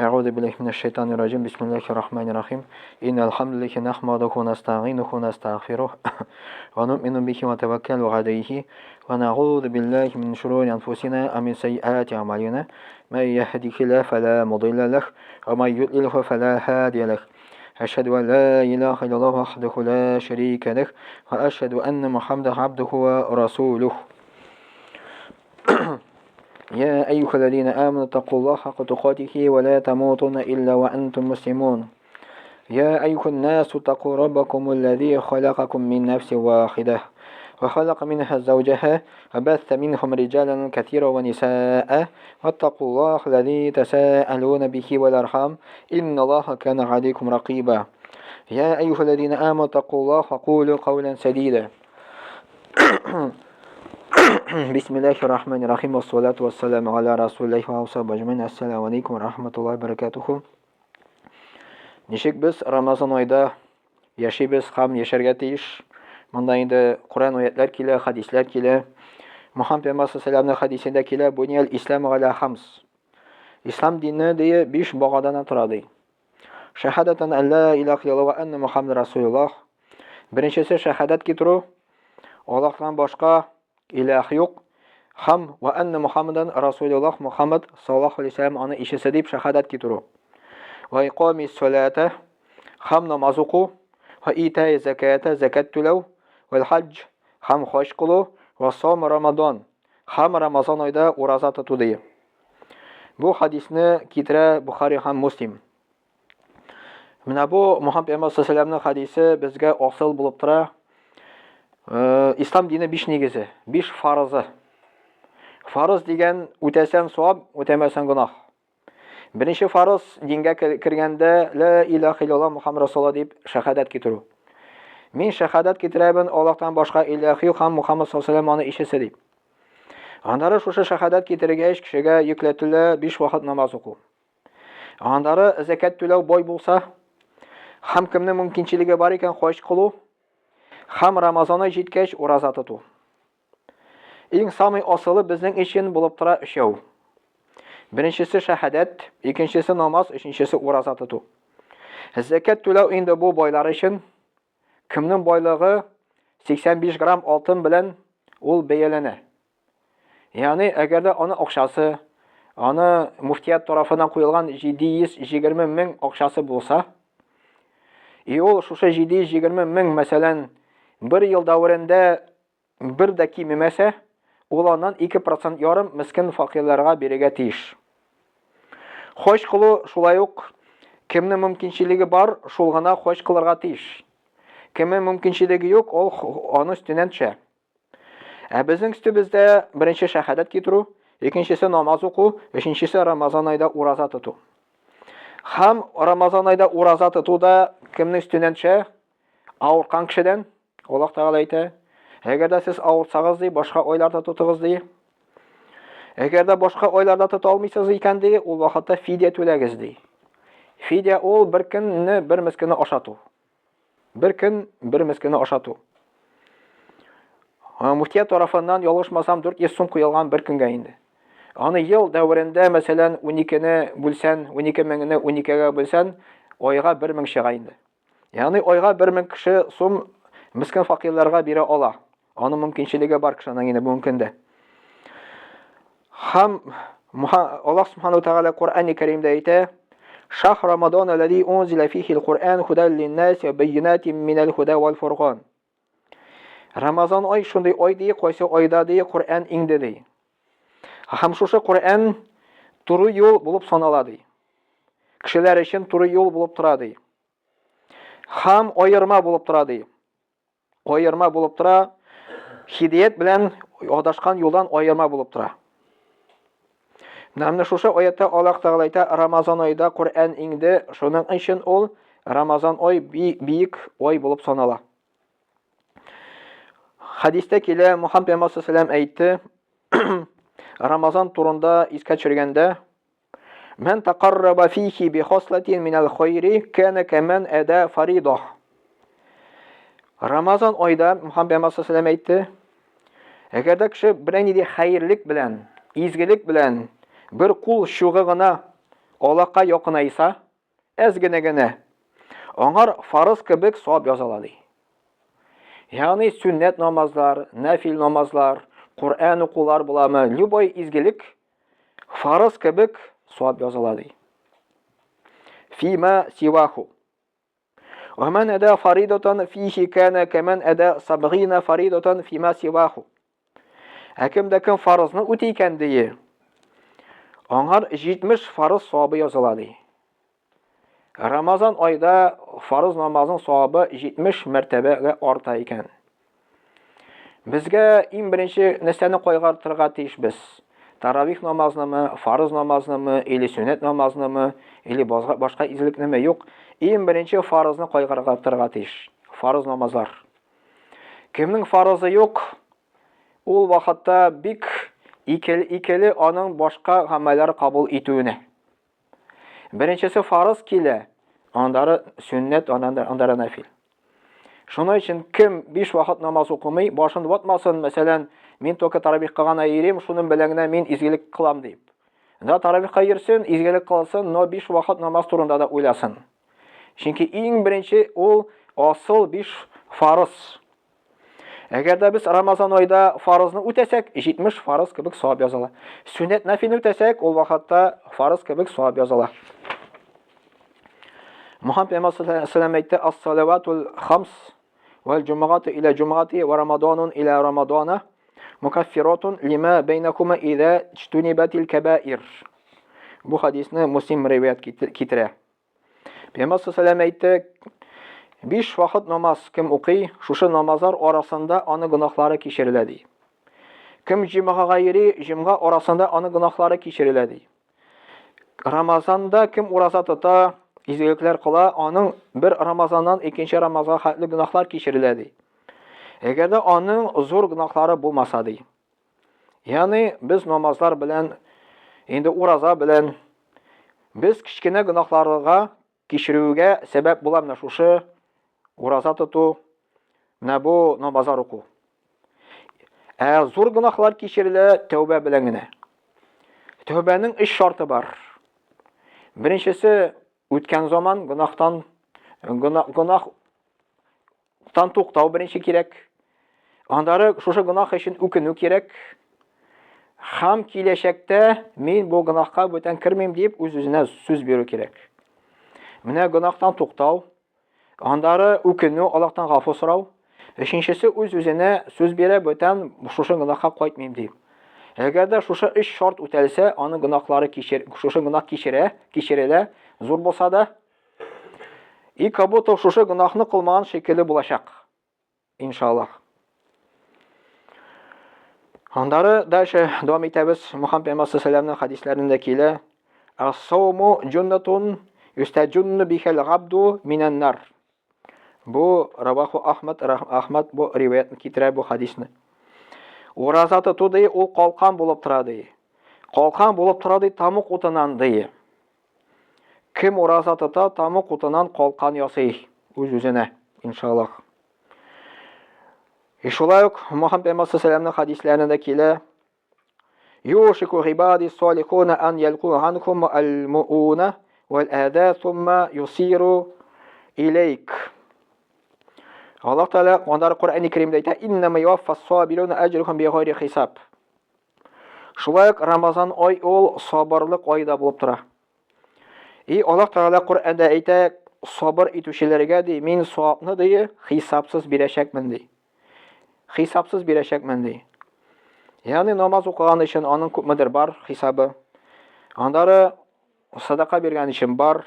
أعوذ بالله من الشيطان الرجيم بسم الله الرحمن الرحيم إن الحمد لله نحمده ونستعينه ونستغفره ونؤمن به ونتوكل عليه ونعوذ بالله من شرور أنفسنا ومن سيئات أعمالنا من يهده الله فلا مضل له ومن يضلل فلا هادي له أشهد أن لا إله إلا الله وحده لا شريك له وأشهد أن محمدا عبده ورسوله يا أيها الذين آمنوا اتقوا الله حق تقاته ولا تموتن إلا وأنتم مسلمون يا أيها الناس اتقوا ربكم الذي خلقكم من نفس واحدة وخلق منها زوجها وبث منهم رجالا كثيرا ونساء واتقوا الله الذي تساءلون به والأرحام إن الله كان عليكم رقيبا يا أيها الذين آمنوا اتقوا الله وقولوا قولا سديدا بسم الله الرحمن الرحيم والصلاة والسلام على رسول الله وصحبه أجمعين. Assalamu alaikum wa rahmatullahi wa barakatuhu. Ничек без Рамазан айда яшибез һәм яшәргә тиеш. Монда инде Кур'ан аятлар килә, хадислар килә. Мөхәммәд пәйгамбәр саллаллаһу хадисендә килә: "Бунияль ислам ала хамс." Ислам дине дие 5 багадан тора ди. Шахадатан алла илаха илlallah ва анна Мухаммад расулуллаһ. Беренчесе шахадат китерү. Аллаһтан башка илах юк. Хам ва анна Мухаммадан расулуллаһ Мухаммад саллаллаһу алейхи ва саллям аны ишесе дип шахадат китерү. Ва иқамис салата хам намаз уку ва итай заката закат түләү ва хаҗ хам хаҗ кылу ва сом рамадан хам рамазан айда ураза тоту ди. Бу хадисне китерә Бухари һәм Муслим. Менә бу Мухаммад пәйгамбәр саллаллаһу алейхи ва саллямның хадисе безгә асыл булып тора. Ислам дине 5 нигезе, 5 фарызы. Фарыз дигән үтәсән савап, үтәмәсән гынах. Беренче фарыз дингә кергәндә ла илаха илlallah Мухаммад расулуллаһ дип шахадат китерү. Мин шахадат китерәбен Аллаһтан башка илаһ юк һәм Мухаммад саллаллаһу алейхи ва саллям аны ишесе дип. Аннары шушы шахадат китергәч кешегә йөкләтелә 5 вакыт намаз уку. Аннары закат түләү бай булса, һәм кемнең мөмкинчелеге бар икән хаҗ кылу, һәм Рамазаны җиткәч ураза тоту. Иң самый асылы безнең өчен булып тора 3. Беренчесе шахадат, икенчесе намаз, өченчесе ураза тоту. Закат түләү инде бу байлар өчен кемнең байлыгы 85 грамм алтын белән ул бәяләнә. Ягъни әгәр дә аны акчасы, аны муфтият тарафыннан куелган 720 мең акчасы булса, ул шушы 720 мең мәсәлән 1 ел дәврендә бер дә кимемәсә, ул аннан 2% ярым мискин факирларга бирергә тиеш. Хаҗ кылу шулай ук кемнең мөмкинчелеге бар, шул гына хаҗ кылырга тиеш. Кемнең мөмкинчелеге юк, ул аны үстеннән төшә. Безнең өстебездә беренче шахадат китерү, икенчесе намаз уку, өченчесе Рамазан айда ураза тоту. Һәм Рамазан айда ураза тотуда кемнең өстеннән төшә? Авыркан кешедән. Аллаһ Тәгалә әйтә: "Әгәр дә сез авырсагыз ди, башка айларда тотыгыз ди. Әгәр дә башка айларда тота алмыйсыз икән ди, ул вакытта фидия түләгез ди." Фидия ул бер көнне бер мискинне ашату. Бер көн бер мискинне ашату. Муфтият тарафыннан ялгышмасам 400 сум куелган бер көнгә инде. Аны ел дәврендә мәсәлән 12-не бүлсән, 12 меңне 12гә бүлсән, айга 1000 чыга инде. Ягъни айга 1000 кеше сум мискин факирларга бирә ала. Аны мөмкинчелеге бар кешенең инде мөмкин дә. Һәм Аллаһ Субханаһу Тәгалә Кур'ан-ы Кәримдә әйтә: "Шаһр Рамадан аллазî унзила фиһи ал-Кур'ан худан лин-нас ва баййинатин минал-худа вал-фуркан." Рамазан ай шундый ай ди, кайсы айда ди Кур'ан иңде ди. Һәм шушы Кур'ан туры юл булып санала ди. Кешеләр өчен туры юл булып тора ди. Һәм аерма булып тора ди. Аерма булып тора, хидият белән адашкан юлдан аерма булып тора. Менә шушы аятта Аллаһ Тәгалә әйтә: "Рамазан айда Кур'ан иңде, шуның өчен ул Рамазан ай бийик ай булып санала." Хадистә килә, Мухаммад пәйгамбәр саллаллаһу алейхи ва саллям әйтте, Рамазан турында искә төшергәндә: "Мен тaqarraba фихи би хаслатин минал хайри кана каман ада фарида." Рамазан айда Мухаммад пәйгамбәр саллаллаһу алейхи ва саллям әйтте, әгәр дә кеше берәр нинди хәерлек белән, изгелек белән бер кул чугы гына Аллаһка якынайса, әзгенә аңар фарыз кебек савап языла ди. Ягъни сүннәт намазлар, нафил намазлар, Кур'ан укулар буламы, любой изгелек фарыз кебек савап языла ди. Фима сиваху. ومن أدى فريضة فيه كان كمن أدى 70 فريضة فيما سواه. Кемдә кем фарызны үти икән ди. Аңар 70 фарыз савабы языла ди. Рамазан айда фарыз намазның савабы 70 мәртәбәгә арта икән. Безгә иң беренче нәрсәне кайгыртырга тиешбез. Таравих намазнымы, фарыз намазнымы, или сүннәт намазнымы, или башка изгелекнеме юк. Иң беренче фарызны кайгыртырга тиеш. Фарыз намазлар. Кемнең фарызы юк, ул вакытта бик икеле аның башка гамәлләр кабул итүенә. Беренчесе фарыз килә, андары сүннәт, андары нафил. Шуның өчен кем 5 вакыт намаз укымый, башын ватмасын, мәсәлән, мин только таравихка гына йөрим, шуның белән генә мин изгелек кылам дип. Да таравихка йөрсен, изгелек кылсын, но 5 вакыт намаз турында да уйласын. Чөнки иң беренче ул асыл 5 фарыз. Әгәр дә без Рамазан айда фарызны үтәсәк, 70 фарыз кебек савап языла. Сүннәт нафилне үтәсәк, ул вакытта фарыз кебек савап языла. Мөхәммәд пәйгамбәр саллаллаһу әйтте: "Ас-салаватул хамс вал җумгату иля җумгати ва рамаданун иля рамадана мукаффиратун лима бәйнакума идә җтунибатил кабаир." Бу хадисны Муслим риваят китерә. Пәйгамбер саллаллаһу әйтте: 5 вакыт намаз кем укый, шушы намазлар арасында аны гынахлары кичерелә ди. Кем җимгага йөри, җимга арасында аны гынахлары кичерелә ди. Рамазанда кем ураза тота, изгелекләр кыла, аның бер Рамазаннан икенче Рамазанга хәтле гынахлар кичерелә ди. Әгәр дә аның зур гынахлары булмаса ди. Ягъни без намазлар белән, инде ураза белән без кичкенә гынахларга кичерүгә сәбәп була менә шушы ураза тоту, менә бу намазлар уку. Зур гынахлар кичерелә тәүбә белән генә. Тәүбәнең 3 шарты бар. Беренчесе үткән заман гынахтан туктау беренче кирәк. Андары шушы гынах өчен үкенү кирәк. Һәм киләчәктә мин бу гынахка бүтән кирмим дип үз-үзенә сүз бирү кирәк. Менә гынахтан туктау, андары үкенү, Аллаһтан гафу сорау. Өченчесе үз-үзенә сүз бирә, бүтән шушы гынахка кайтмыйм дип. Әгәр дә шушы 3 шарт үтәлсә, аны гынахлары шушы гынах кичерелә, зур булса да, и кабуто шушы гынахны кылмаган шикелле булачак. Иншаллах. Андары дальше дәвам итәбез. Мөхәммәд пәйгамбәр саллаллаһу хадисләрендә килә: "Ас-сауму джуннатун юстаджунну бихал габду минан нар." Бу раваху Ахмад бу риваятны китерә бу хадисны. Ураза тоту ди, ул калкан булып тора ди. Калкан булып тора ди тамук утыннан ди. Кем ураза тота, тамук утыннан калкан ясый үз-үзенә, иншаллах. Шулай ук Мөхәммәд пәйгамбәр саллаллаһу хадисләрендә килә: "Юшику гибади салихуна ан ялку анкум ал-мууна вал-ада thumma юсиру илейк." Аллаһ Тәгалә андыр Кур'ан-ы Кәримдә әйтә: "Иннама юаффас-сабируна аҗрухум бигайри хисаб." Шулай ук Рамазан ай ул сабырлык айда булып тора. И Аллаһ Тәгалә Кур'анда әйтә: "Сабыр итүчеләргә ди, мин савапны ди, хисапсыз бирәчәкмен ди." Хисапсыз бирәчәкмен ди. Ягъни намаз укыган өчен аның күпмедер бар хисабы. Андары садака биргән өчен бар.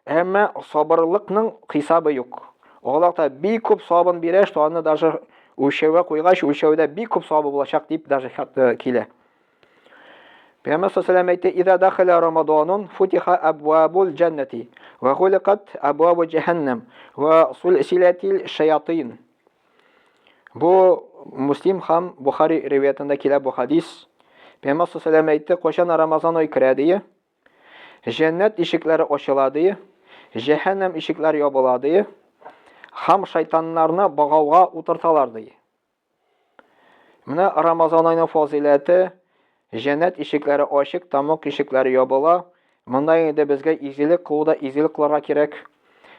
Әмма сабырлыкның хисабы юк. Аллаһ та бик күп сабын бирә, что аны даже үлчәүгә куйгач, үлчәүдә бик күп сабы булачак дип даже килә. Пәйгамбер саллаллаһу әйтте: "Иза дахала Рамаданун футиха абвабул джаннати ва гулиқат абвабу джаханнам ва сулсилатил шаятин." Бу Муслим һәм Бухари риваятында килә бу хадис. Пәйгамбер саллаллаһу әйтте: "Кашан Рамазан ай керә ди, җәннәт ишекләре ачыла ди, җәһәннәм ишекләре ябыла ди, һәм шайтаннарны багауга утырталар ди." Менә Рамазан айының фазилаты: җәннәт ишекләре ачык, тамак ишекләре ябыла, Монда инде безгә изгелек кылуда изгелек кылырга кирәк.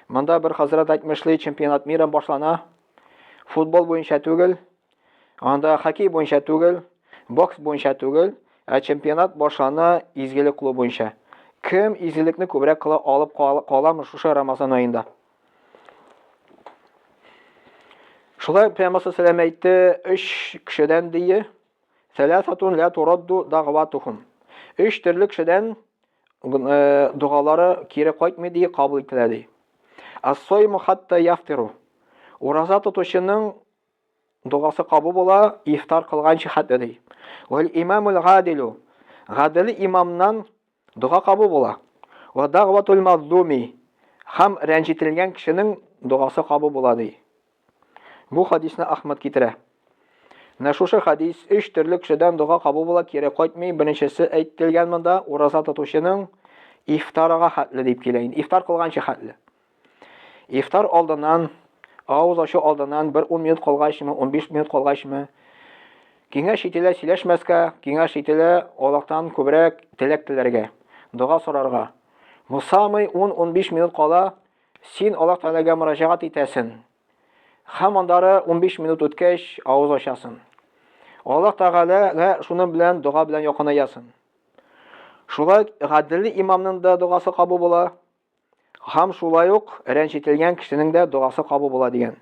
Монда бер хәзрәт әйтмешле, чемпионат мира башлана. Футбол буенча түгел, анда хоккей буенча түгел, бокс буенча түгел, ә чемпионат башлана изгелек кылу буенча. Кем изгелекне күбрәк кыла алып каламы шушы Рамазан аенда? Шулай Пәйгамбер саллаллаху алейхи әйтте, 3 кешедән дие, "Саласатун ла турадду дагъватухум." 3 төрле кешедән дугалары кире кайтмый дие, кабул ителә ди. Ас-сайму хатта яфтиру. Ураза тотучының дугасы кабул була, ифтар кылганчы хәтта ди. Вал имамул гадилу. Гадил имамнан дуга кабул була. Ва дагъватул мазлуми. Хам рәнҗителгән кешенең дугасы кабул була ди. Бу хадисне Ахмад китерә. Менә шушы хадис 3 төрле кешедән дуга кабул була, кире кайтмый. Беренчесе әйтелгән монда ураза тотучының ифтарга хәтле дип килә. Ифтар кылганчы хәтле. Ифтар алдыннан, авыз ачу алдыннан 10 минут калгачмы, 15 минут калгачмы, киңәш ителә сөйләшмәскә, киңәш ителә Аллаһтан күбрәк теләк теләргә, дуга сорарга. Мусамый 10-15 минут кала, син Аллаһ Тәгаләгә мөрәҗәгать итәсен. Һәм андары 15 минут үткәч авыз ачасың. Аллаһ Тәгаләгә шуның белән дуга белән якынаясың. Шулай гадил имамның да дугасы кабул була. Һәм шулай ук рәнҗителгән кешенең дә дугасы кабул була дигән.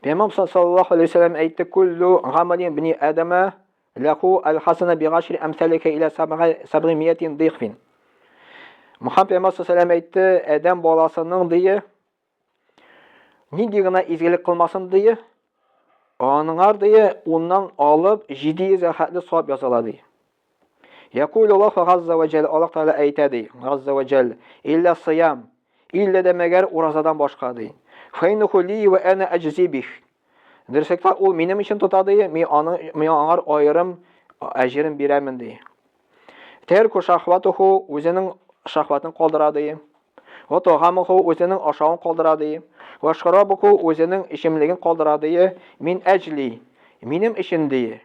Пәйгамбер саллаллаху алейхи ва саллям әйтте: "Куллу гамалин бни адама лаху ал-хасана би-гашри амсалика ила 700 дифин." Мөхәммәд пәйгамбер саллаллаху алейхи ва саллям әйтте, адәм баласының дие нинди гына изгелек кылмасын дие, аныңар дие уннан алып 700 хәтле савап языла ди. يقول الله عز وجل Allah Teala әйтәди, Azza ve Celle, illa siyam, illa da мәгәр уразадан башка ди. Файнуху ли ва ана аҗзи бих. Дөреслеккә ул минем өчен тотады, мин аңар аерым әҗрен бирәмен ди. Терку шахватуху үзенең шахватын калдыра ди. Ва тагамуху үзенең ашавын калдыра ди. Ва шарабуху үзенең ичемлеген калдыра ди. Мин әҗли, минем өчен ди.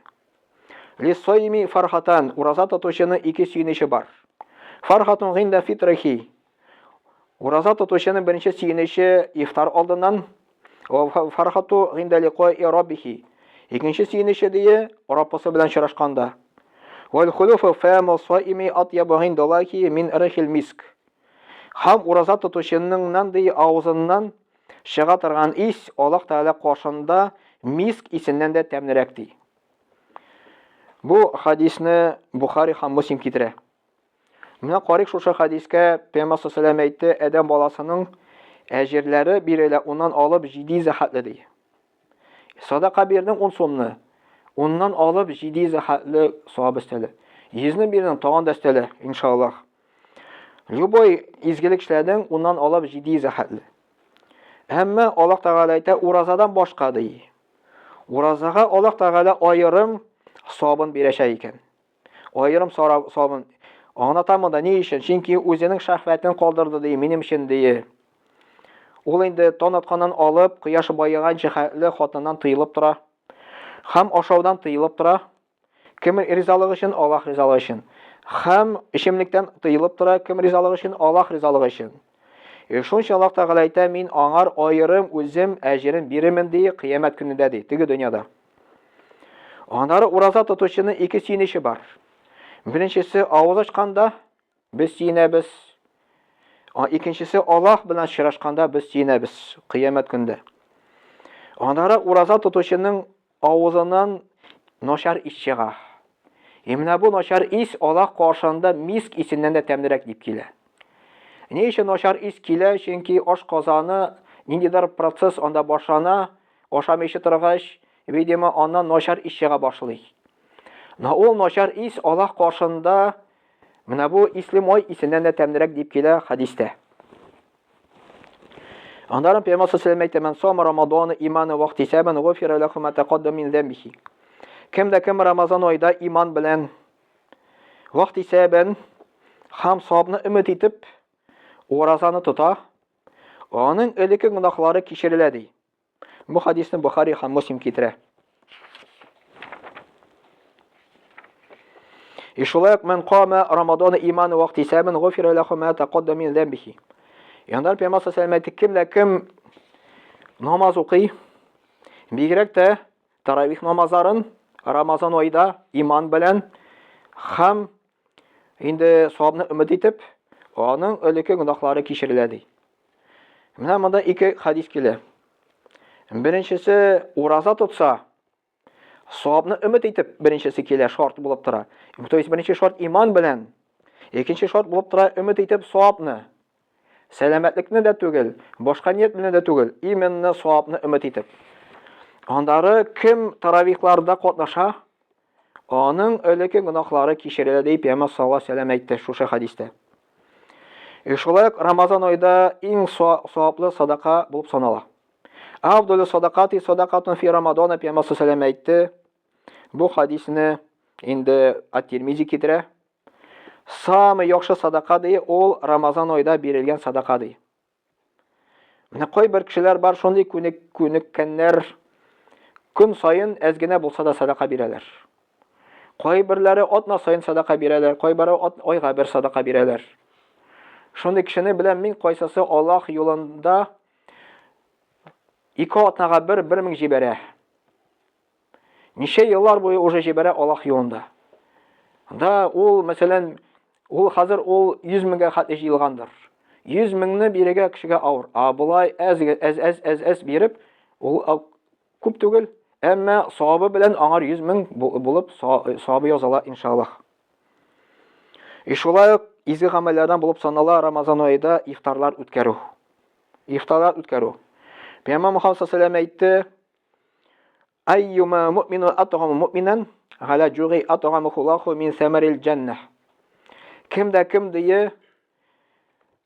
Лисойми фархатан, ураза тотучының 2 сөйнеше бар. Фархатун гинда фитрахи. Ураза тотучының беренче сөйнеше ифтар алдыннан, фархату гинда лиқаи раббихи. Икенче сөйнеше дие Раббысы белән чырашканда. Вал хулуфу фаму сайми атябу гиндалахи мин рихил миск. Һәм ураза тотучының дие авызыннан чыга торган ис Аллаһ Тәгалә каршында миск исеннән дә тәмнерәк ди. Бу хадисне Бухари һәм Муслим китерә. Менә карыйк шушы хадискә Пәйгамбер саллаллаху алейхи әйтте, адәм баласының әҗерләре бирелә, уннан алып 700 хәтле ди. Садака бирдең 10 сумны, уннан алып 700 хәтле савап өстәле. 100-ны бирдең тагын да өстәле, иншаллах. Любой изгелек эшләдең, уннан алып 700 хәтле. Әмма Аллаһ Тәгалә әйтә, уразадан башка ди. Уразага Аллаһ Тәгалә аерым сабын бирәчәк икән. Аерым сабын. Аңлатамын да ни өчен? Чөнки үзенең шәһвәтен калдырды ди, минем өчен ди. Ул инде тон атканнан алып, кояш байыганча хәтле хатыннан тыелып тора. Һәм ашаудан тыелып тора. Кем ризалыгы өчен? Аллаһ ризалыгы өчен. Һәм ишемлектән тыелып тора. Кем ризалыгы өчен? Аллаһ ризалыгы өчен. Шунча Аллаһ Тәгалә әйтә, мин аңар аерым үзем әҗрен бирәмен ди, кыямәт көнендә ди, теге дөньяда. Анары ураза тотучының 2 сөйнеше бар. Беренчесе авыз ачканда без сөйнәбез. Икенчесе Аллаһ белән чырашканда без сөйнәбез кыямәт көндә. Анары ураза тотучының авызыннан начар ис чыга. Менә бу начар ис Аллаһ каршында миск исеннән дә тәмнерәк дип килә. Ни өчен начар ис килә? Чөнки ашказаны ниндидер процесс анда башлана, ашамыйча торгач, видимо, аннан начар ис чыга башлый. Ул начар ис Аллаһ каршында менә бу ислимой исеннән дә тәмнерәк дип килә хадистә. Аннан Пәйгамбер саллаллаху алейхи ва саллям сома Рамадан иманы вакыт исәбен гуфира лаху ма тaqaddama min dhanbihi. Кем Рамазан айда иман белән вакыт исәбен һәм савапны өмет итеп уразаны тота, аның элекке гынахлары кичерелә ди. Бу хадисне Бухари һәм Муслим китерә. Шулай ук мен кама Рамадан иманы вакыт исәбен гуфира лаху ма тaqaddama min dhanbihi. Яндар Пәйгамбер саллаллаху алейхи кем дә кем намаз укый, бигрәк тә таравих намазларын Рамазан айда иман белән һәм инде савабны өмет итеп, аның элекке гөнаһлары кичерелә ди. Менә монда ике хадис килә. Беренчесе ураза тотса, савабны өмет итеп, беренчесе килә, шарт булып тора. То есть беренче шарт иман белән, икенче шарт булып тора өмет итеп савабны. Сәламәтлекне дә түгел, башка ният белән дә түгел, именно савабны өмет итеп. Андары кем таравихларда катнаша, аның элекке гөнаһлары кичерелә дип Пәйгамбер саллаллаху алейхи ва сәллям әйтте шушы хадистә. Шулай Рамазан айда иң саваплы садака булып санала. Афдалу садакати садакатун фи Рамадан, Пәйгамбер саллаллаху алейхи ва сәллям әйтте. Бу хадисне инде Ат-Тирмизи китерә. Самый яхшы садака ди ул Рамазан айда бирелгән садака ди. Менә кайбер кешеләр бар шундый күнеккәннәр, көн сайын әз генә булса да садака бирәләр. Кайберләре атна сайын садака бирәләр, кайбары айга бер садака бирәләр. Шундый кешене белән мин кайсысы Аллаһ юлында 2 атнага 1000 җибәрә. Ничә еллар буе уже җибәрә Аллаһ юлында. Да ул, мәсәлән, ул хәзер 100 меңгә хәтле җыелгандыр. 100 меңне бирергә кешегә авыр. Булай әз биреп, ул күп түгел, әмма савабы белән аңар 100 мең булып савабы языла иншаллаһ. Шулай ук изге гамәлләрдән булып санала Рамазан аенда ифтарлар үткәрү. Пәйгамбер Мөхәммәд саллаллаху алейхи ва сәллям әйтте: "Айюма муъмину атгама муъминан, ала джуги атгамаху Аллаху мин самарил джаннah." Кем дә кем дие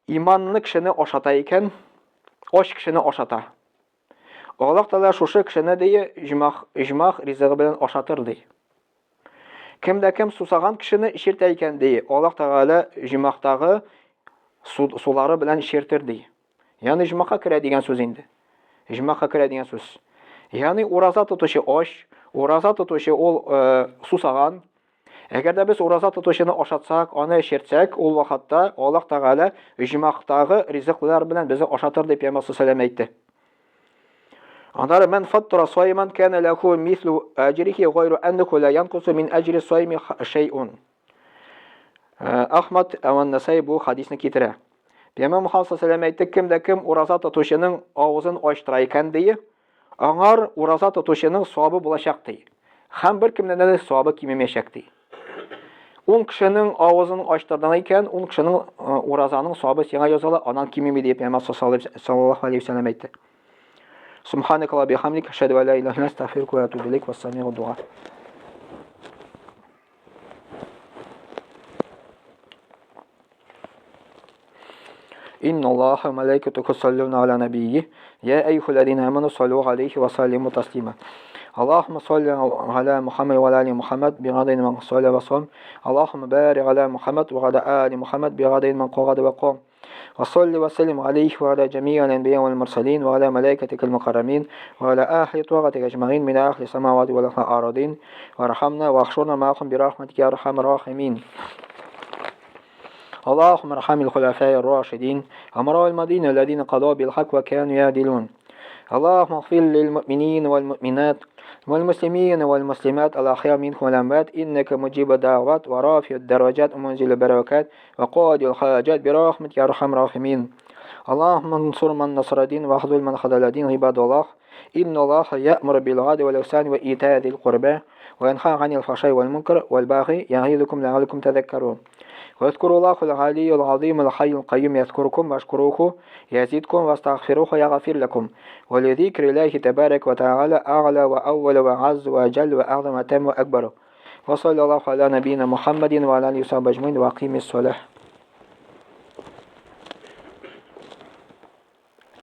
иманлы кешене ашата икән, аш кешене ашата. Аллаһ Таала шушы кешене дие ижмах ризыгы белән ашатыр ди. Кем дә кем сусаган кешене ишертә икән ди, Аллаһ Таала ижмахтагы сулары белән ишертер ди. Ягъни ижмахка керә дигән сүз инде. Ижмахка керә дигән сүз. Ягъни ураза тотучы аш, ураза тотучы ул сусаган. Әгәр дә без ураза тотучыны ашатсак, аны ишертсәк, ул вакытта Аллаһ Таала ижмахтагы ризыклар белән безне ашатыр дип Пәйгамбер саллаллаху алейхи ва сәллям әйтте. Андары мен фаттара сайман кана лаху мислу аҗрихи гайру аннаху ла янқусу мин аҗри сайми шайъун. Ахмад ва Насаи бу хадисны китерә. Пәйгамбер Мөхәммәд саллаллаху алейхи ва сәллям әйтте, кем дә кем ураза тотучының авызын ачтыра икән ди, аңар ураза тотучының савабы булачак ди. Һәм бер кемнән дә савабы кимемәячәк ди. 10 кешенең авызын ачтырдан икән, 10 кешенең уразаның савабы сиңа языла, анан кимеми дип Пәйгамбер саллаллаху алейхи ва сәллям әйтте. Субханак ва бихамдик, ашһаду ан ла илаха илля анта, астагфирука ва атубу илейк, вассамиу дуа. إن الله وملائكته يصلون على نبيه يا أيها الذين آمنوا صلوا عليه وسلموا تسليما اللهم صل على محمد وعلى آل محمد بغض من صلى وصام اللهم بارك على محمد وعلى آل محمد بغض من قعد وقام وصل وسلم عليه وعلى جميع الأنبياء والمرسلين وعلى ملائكتك المكرمين وعلى أهل طاعتك أجمعين من أهل السماوات والأرضين وارحمنا واحشرنا معهم برحمتك يا أرحم الراحمين اللهم ارحم الخلفاء الراشدين أمراء المدينة الذين قضوا بالحق وكانوا يعدلون اللهم اغفر للمؤمنين والمؤمنات والمسلمين والمسلمات الأحياء منهم والأموات إنك مجيب الدعوات ورافع الدرجات ومنزل البركات وقاضي الحاجات برحمتك يا أرحم الراحمين اللهم انصر من نصر الدين واخذل من خذل الدين عباد الله إن الله يأمر بالعدل والإحسان وإيتاء ذي القربى وينهى عن الفحشاء والمنكر والبغي يعظكم لعلكم تذكرون واذكروا الله العلي العظيم الحي القيوم يذكركم واشكروه يزيدكم واستغفروه يغفر لكم ولذكر الله تبارك وتعالى أعلى وأول وعز وجل وأعظم وأتم وأكبر وصلى الله على نبينا محمد وعلى آله وصحبه أجمعين وأقيم الصلاة.